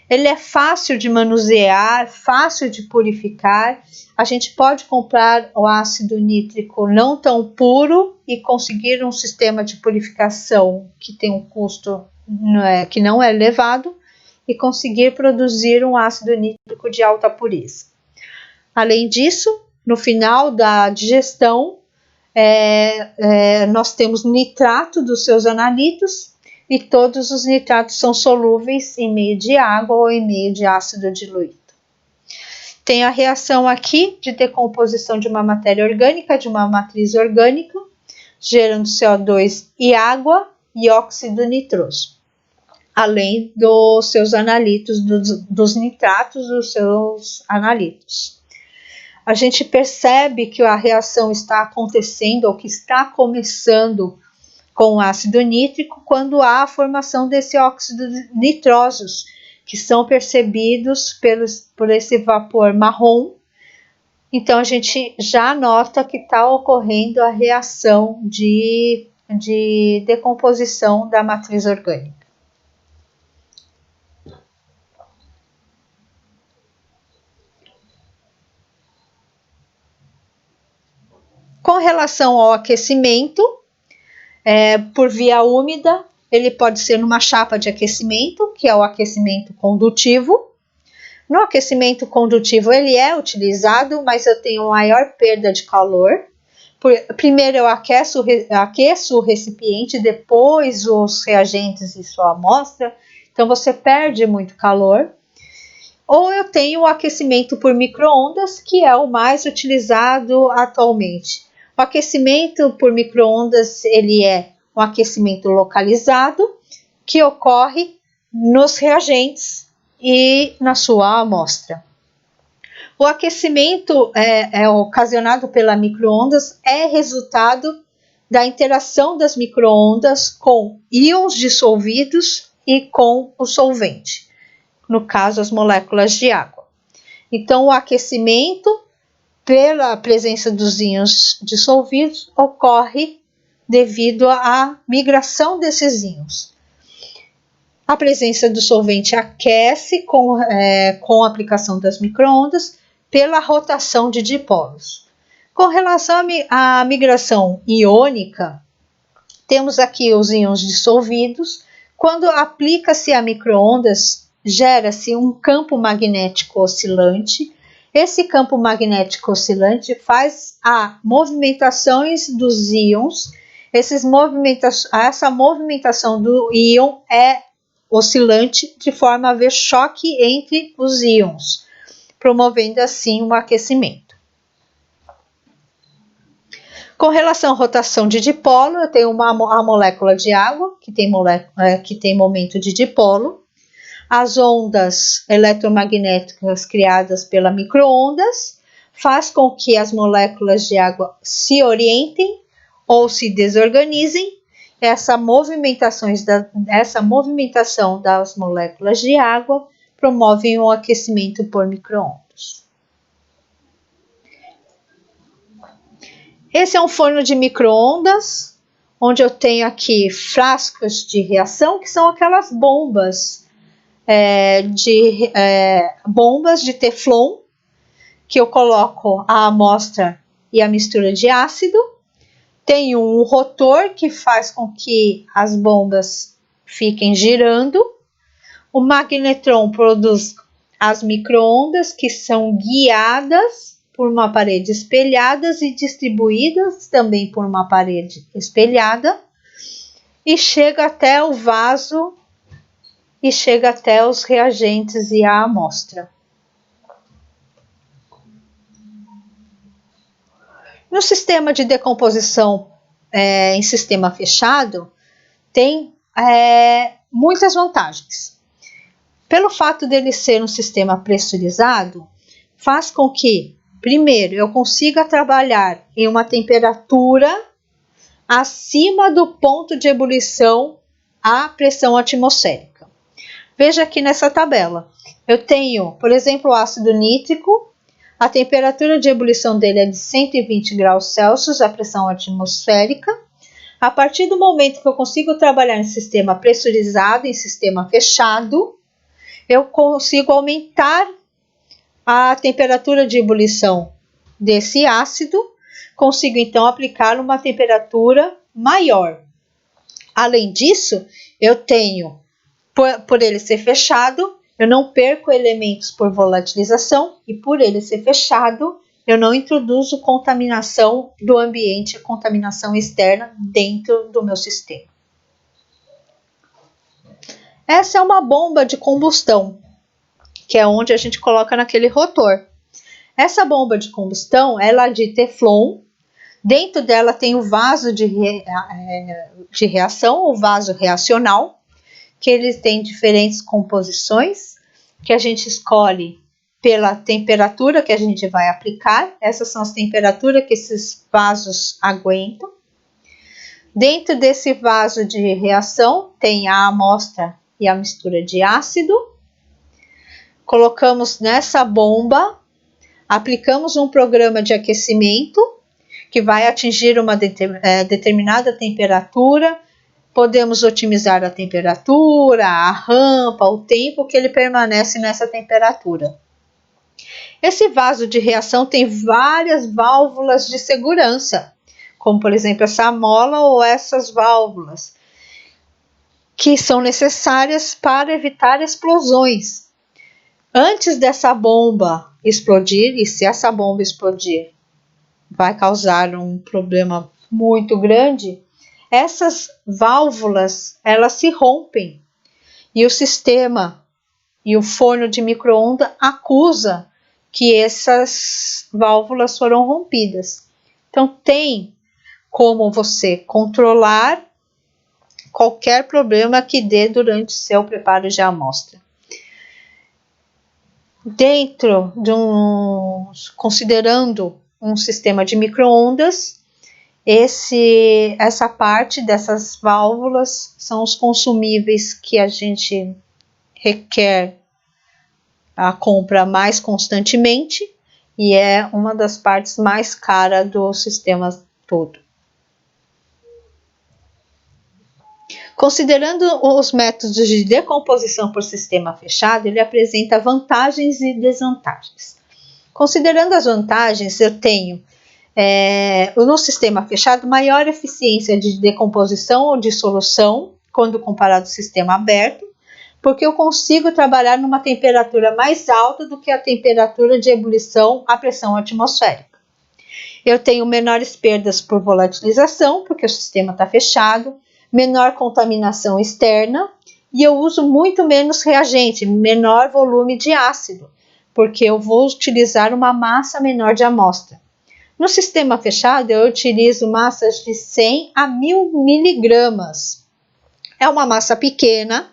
Ele é fácil de manusear, fácil de purificar. A gente pode comprar o ácido nítrico não tão puro e conseguir um sistema de purificação que tem um custo que não é elevado e conseguir produzir um ácido nítrico de alta pureza. Além disso, no final da digestão, nós temos nitrato dos seus analitos, e todos os nitratos são solúveis em meio de água ou em meio de ácido diluído. Tem a reação aqui de decomposição de uma matéria orgânica, de uma matriz orgânica, gerando CO2 e água e óxido nitroso, além dos seus analitos, dos nitratos dos seus analitos. A gente percebe que a reação está acontecendo ou que está começando com ácido nítrico quando há a formação desse óxido nitrosos, que são percebidos por esse vapor marrom. Então, a gente já nota que está ocorrendo a reação de decomposição da matriz orgânica. Com relação ao aquecimento, por via úmida, ele pode ser numa chapa de aquecimento, que é o aquecimento condutivo. No aquecimento condutivo ele é utilizado, mas eu tenho maior perda de calor. Primeiro eu aqueço o recipiente, depois os reagentes e sua amostra, então você perde muito calor. Ou eu tenho o aquecimento por micro-ondas, que é o mais utilizado atualmente. O aquecimento por micro-ondas, ele é um aquecimento localizado que ocorre nos reagentes e na sua amostra. O aquecimento ocasionado pela micro-ondas é resultado da interação das micro-ondas com íons dissolvidos e com o solvente, no caso as moléculas de água. Então, o aquecimento pela presença dos íons dissolvidos ocorre devido à migração desses íons. A presença do solvente aquece com a aplicação das micro-ondas pela rotação de dipolos. Com relação à migração iônica, temos aqui os íons dissolvidos. Quando aplica-se a micro-ondas, gera-se um campo magnético oscilante. Esse campo magnético oscilante faz as movimentações dos íons. Essa movimentação do íon é oscilante de forma a haver choque entre os íons, promovendo assim o aquecimento. Com relação à rotação de dipolo, eu tenho a molécula de água, que tem momento de dipolo. As ondas eletromagnéticas criadas pela micro-ondas faz com que as moléculas de água se orientem ou se desorganizem. Essa movimentação das moléculas de água promove o aquecimento por micro-ondas. Esse é um forno de micro-ondas, onde eu tenho aqui frascos de reação, que são aquelas bombas de teflon, que eu coloco a amostra e a mistura de ácido. Tem um rotor que faz com que as bombas fiquem girando. O magnetron produz as micro-ondas, que são guiadas por uma parede espelhada e distribuídas também por uma parede espelhada, e chega até o vaso e chega até os reagentes e a amostra. No sistema de decomposição em sistema fechado, tem muitas vantagens. Pelo fato dele ser um sistema pressurizado, faz com que, primeiro, eu consiga trabalhar em uma temperatura acima do ponto de ebulição à pressão atmosférica. Veja aqui nessa tabela. Eu tenho, por exemplo, o ácido nítrico. A temperatura de ebulição dele é de 120 graus Celsius, a pressão atmosférica. A partir do momento que eu consigo trabalhar em sistema pressurizado, em sistema fechado, eu consigo aumentar a temperatura de ebulição desse ácido, consigo então aplicar uma temperatura maior. Além disso, eu tenho, por ele ser fechado, eu não perco elementos por volatilização e por ele ser fechado, eu não introduzo contaminação do ambiente, contaminação externa dentro do meu sistema. Essa é uma bomba de combustão, que é onde a gente coloca naquele rotor. Essa bomba de combustão, ela é de teflon. Dentro dela tem o vaso de reação, o vaso reacional, que eles têm diferentes composições, que a gente escolhe pela temperatura que a gente vai aplicar. Essas são as temperaturas que esses vasos aguentam. Dentro desse vaso de reação tem a amostra e a mistura de ácido. Colocamos nessa bomba, aplicamos um programa de aquecimento que vai atingir uma determinada temperatura. Podemos otimizar a temperatura, a rampa, o tempo que ele permanece nessa temperatura. Esse vaso de reação tem várias válvulas de segurança, como por exemplo essa mola ou essas válvulas, que são necessárias para evitar explosões. Antes dessa bomba explodir, e se essa bomba explodir, vai causar um problema muito grande, essas válvulas, elas se rompem e o sistema e o forno de micro-ondas acusa que essas válvulas foram rompidas. Então, tem como você controlar qualquer problema que dê durante o seu preparo de amostra. Dentro de considerando um sistema de micro-ondas, essa parte dessas válvulas são os consumíveis que a gente requer a compra mais constantemente e é uma das partes mais caras do sistema todo. Considerando os métodos de decomposição por sistema fechado, ele apresenta vantagens e desvantagens. Considerando as vantagens, eu tenho no sistema fechado maior eficiência de decomposição ou dissolução quando comparado ao sistema aberto, porque eu consigo trabalhar numa temperatura mais alta do que a temperatura de ebulição à pressão atmosférica. Eu tenho menores perdas por volatilização, porque o sistema está fechado, menor contaminação externa e eu uso muito menos reagente, menor volume de ácido, porque eu vou utilizar uma massa menor de amostra. No sistema fechado, eu utilizo massas de 100 a 1000 miligramas. É uma massa pequena,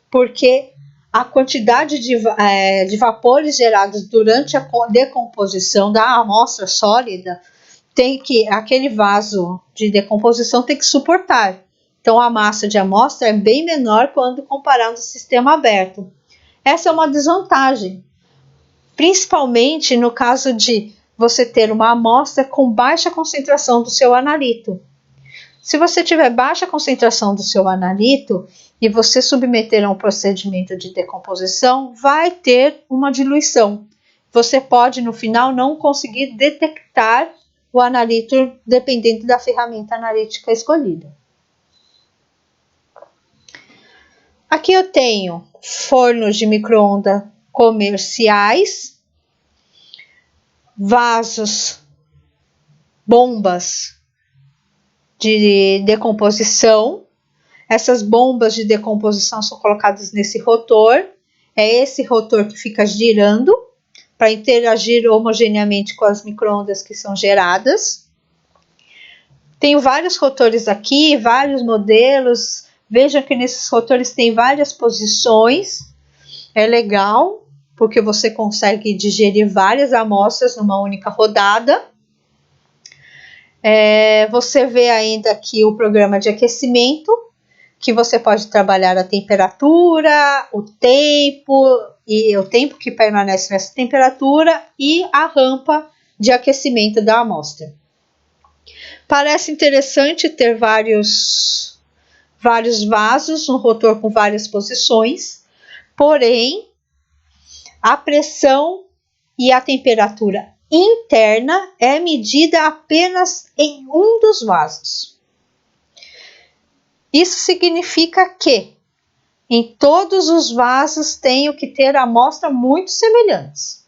porque a quantidade de vapores gerados durante a decomposição da amostra sólida aquele vaso de decomposição tem que suportar. Então, a massa de amostra é bem menor quando comparado ao sistema aberto. Essa é uma desvantagem, principalmente no caso de você ter uma amostra com baixa concentração do seu analito. Se você tiver baixa concentração do seu analito e você submeter a um procedimento de decomposição, vai ter uma diluição. Você pode, no final, não conseguir detectar o analito dependendo da ferramenta analítica escolhida. Aqui eu tenho fornos de micro-ondas comerciais, vasos, bombas de decomposição. Essas bombas de decomposição são colocadas nesse rotor. É esse rotor que fica girando para interagir homogeneamente com as micro-ondas que são geradas. Tenho vários rotores aqui, vários modelos. Vejam que nesses rotores tem várias posições. É legal, porque você consegue digerir várias amostras numa única rodada. Você vê ainda aqui o programa de aquecimento, que você pode trabalhar a temperatura, o tempo que permanece nessa temperatura e a rampa de aquecimento da amostra. Parece interessante ter vários vasos, um rotor com várias posições, porém, A pressão e a temperatura interna é medida apenas em um dos vasos. Isso significa que em todos os vasos tenho que ter amostras muito semelhantes.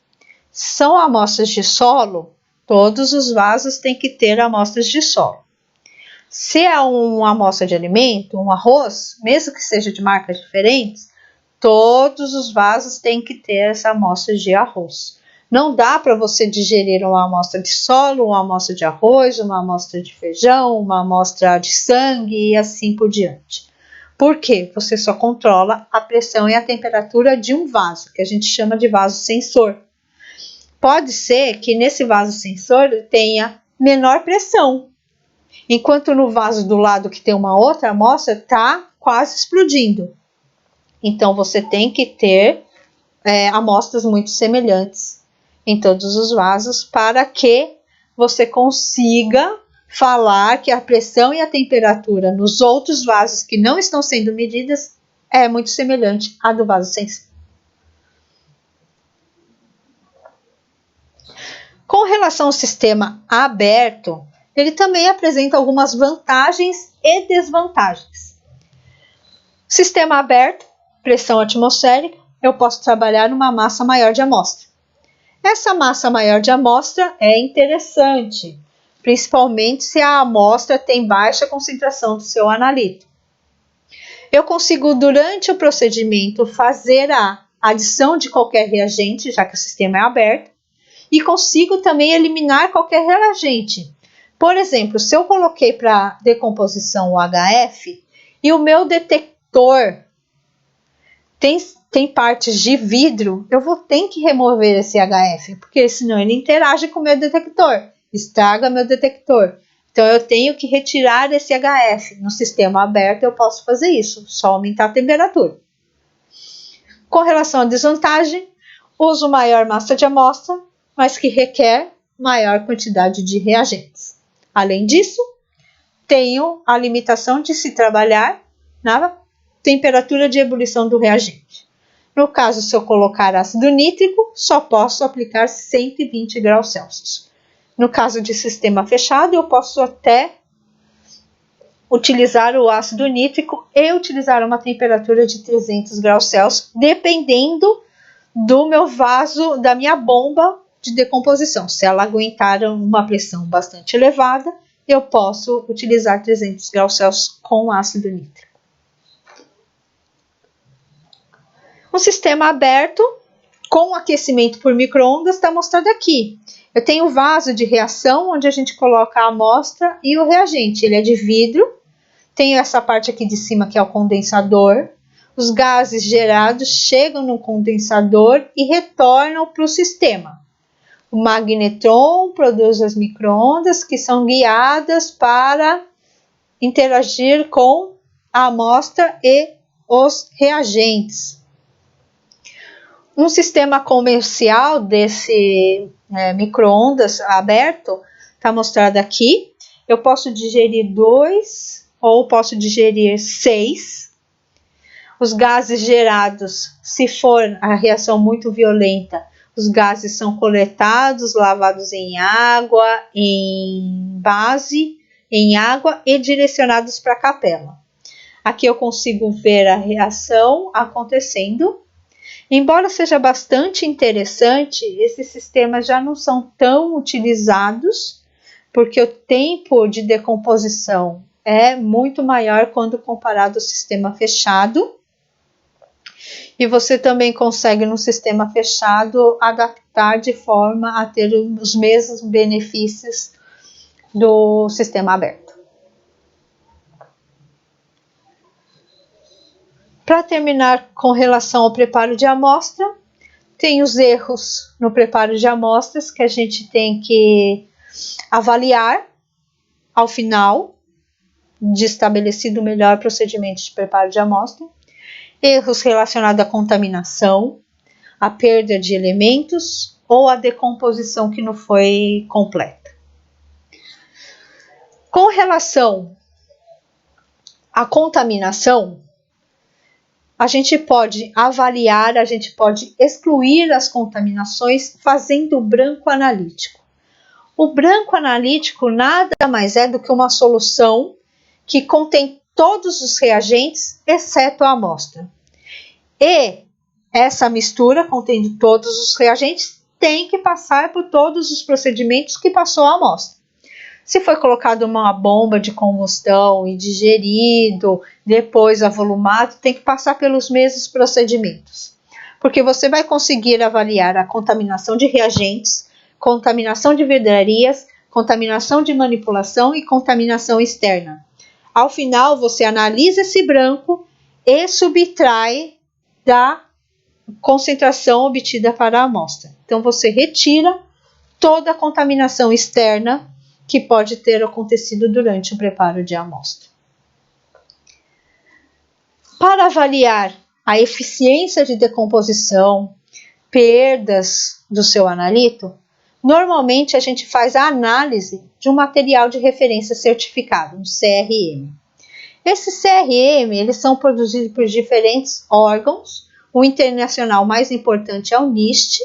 São amostras de solo, todos os vasos têm que ter amostras de solo. Se é uma amostra de alimento, um arroz, mesmo que seja de marcas diferentes, todos os vasos têm que ter essa amostra de arroz. Não dá para você digerir uma amostra de solo, uma amostra de arroz, uma amostra de feijão, uma amostra de sangue e assim por diante. Por quê? Você só controla a pressão e a temperatura de um vaso, que a gente chama de vaso sensor. Pode ser que nesse vaso sensor tenha menor pressão, enquanto no vaso do lado que tem uma outra amostra está quase explodindo. Então você tem que ter amostras muito semelhantes em todos os vasos para que você consiga falar que a pressão e a temperatura nos outros vasos que não estão sendo medidas é muito semelhante à do vaso sensor. Com relação ao sistema aberto, ele também apresenta algumas vantagens e desvantagens. Sistema aberto, pressão atmosférica, eu posso trabalhar numa massa maior de amostra. Essa massa maior de amostra é interessante, principalmente se a amostra tem baixa concentração do seu analito. Eu consigo, durante o procedimento, fazer a adição de qualquer reagente, já que o sistema é aberto, e consigo também eliminar qualquer reagente. Por exemplo, se eu coloquei para decomposição o HF e o meu detector tem partes de vidro, eu vou ter que remover esse HF, porque senão ele interage com o meu detector, estraga meu detector. Então eu tenho que retirar esse HF. No sistema aberto eu posso fazer isso, só aumentar a temperatura. Com relação à desvantagem, uso maior massa de amostra, mas que requer maior quantidade de reagentes. Além disso, tenho a limitação de se trabalhar na temperatura de ebulição do reagente. No caso, se eu colocar ácido nítrico, só posso aplicar 120 graus Celsius. No caso de sistema fechado, eu posso até utilizar o ácido nítrico e utilizar uma temperatura de 300 graus Celsius, dependendo do meu vaso, da minha bomba de decomposição. Se ela aguentar uma pressão bastante elevada, eu posso utilizar 300 graus Celsius com ácido nítrico. Um sistema aberto com aquecimento por micro-ondas está mostrado aqui. Eu tenho um vaso de reação onde a gente coloca a amostra e o reagente. Ele é de vidro. Tenho essa parte aqui de cima que é o condensador. Os gases gerados chegam no condensador e retornam para o sistema. O magnetron produz as micro-ondas que são guiadas para interagir com a amostra e os reagentes. Um sistema comercial desse micro-ondas aberto está mostrado aqui. Eu posso digerir 2 ou posso digerir 6. Os gases gerados, se for a reação muito violenta, os gases são coletados, lavados em água, em base, em água e direcionados para a capela. Aqui eu consigo ver a reação acontecendo. Embora seja bastante interessante, esses sistemas já não são tão utilizados, porque o tempo de decomposição é muito maior quando comparado ao sistema fechado. E você também consegue, no sistema fechado, adaptar de forma a ter os mesmos benefícios do sistema aberto. Para terminar, com relação ao preparo de amostra, tem os erros no preparo de amostras que a gente tem que avaliar ao final de estabelecido o melhor procedimento de preparo de amostra. Erros relacionados à contaminação, à perda de elementos ou à decomposição que não foi completa. Com relação à contaminação, a gente pode avaliar, a gente pode excluir as contaminações fazendo o branco analítico. O branco analítico nada mais é do que uma solução que contém todos os reagentes, exceto a amostra. E essa mistura, contendo todos os reagentes, tem que passar por todos os procedimentos que passou a amostra. Se foi colocado uma bomba de combustão e digerido, depois avolumado, tem que passar pelos mesmos procedimentos. Porque você vai conseguir avaliar a contaminação de reagentes, contaminação de vidrarias, contaminação de manipulação e contaminação externa. Ao final, você analisa esse branco e subtrai da concentração obtida para a amostra. Então, você retira toda a contaminação externa que pode ter acontecido durante o preparo de amostra. Para avaliar a eficiência de decomposição, perdas do seu analito, normalmente a gente faz a análise de um material de referência certificado, um CRM. Esses CRM, eles são produzidos por diferentes órgãos. O internacional mais importante é o NIST.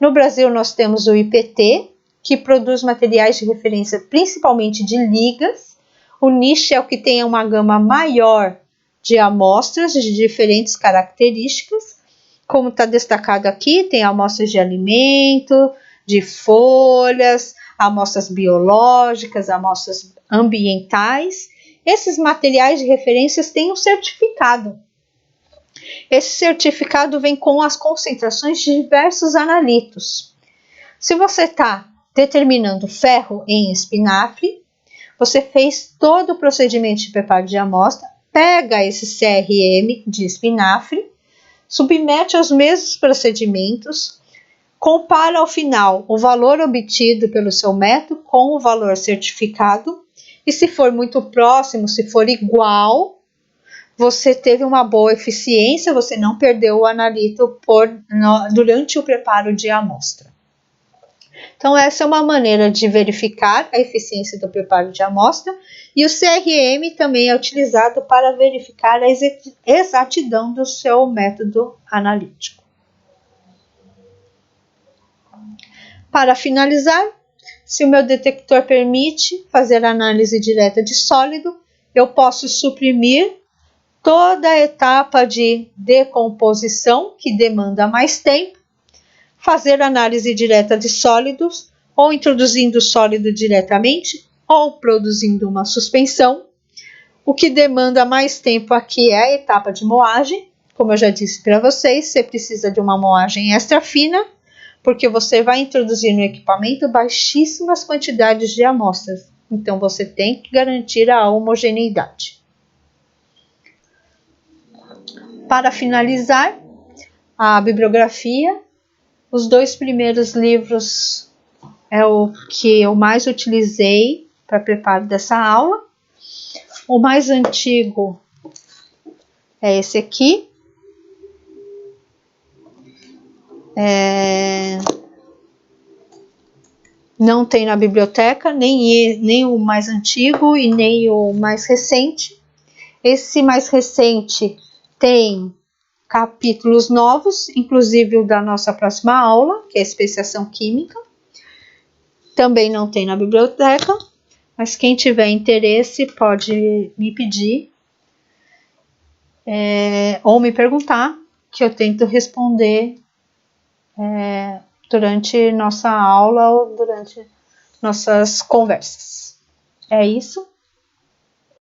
No Brasil nós temos o IPT, que produz materiais de referência principalmente de ligas. O NIST é o que tem uma gama maior de amostras de diferentes características. Como está destacado aqui, tem amostras de alimento, de folhas, amostras biológicas, amostras ambientais. Esses materiais de referências têm um certificado. Esse certificado vem com as concentrações de diversos analitos. Se você está determinando ferro em espinafre, você fez todo o procedimento de preparo de amostra, pega esse CRM de espinafre, submete aos mesmos procedimentos, compara ao final o valor obtido pelo seu método com o valor certificado, e se for muito próximo, se for igual, você teve uma boa eficiência, você não perdeu o analito durante o preparo de amostra. Então, essa é uma maneira de verificar a eficiência do preparo de amostra, e o CRM também é utilizado para verificar a exatidão do seu método analítico. Para finalizar, se o meu detector permite fazer análise direta de sólido, eu posso suprimir toda a etapa de decomposição, que demanda mais tempo, fazer análise direta de sólidos, ou introduzindo o sólido diretamente, ou produzindo uma suspensão. O que demanda mais tempo aqui é a etapa de moagem. Como eu já disse para vocês, você precisa de uma moagem extra fina, porque você vai introduzir no equipamento baixíssimas quantidades de amostras. Então, você tem que garantir a homogeneidade. Para finalizar, a bibliografia, os 2 primeiros livros é o que eu mais utilizei para preparo dessa aula. O mais antigo é esse aqui. Não tem na biblioteca, nem o mais antigo e nem o mais recente. Esse mais recente tem capítulos novos, inclusive o da nossa próxima aula, que é a especiação química. Também não tem na biblioteca, mas quem tiver interesse pode me pedir ou me perguntar, que eu tento responder durante nossa aula ou durante nossas conversas. É isso.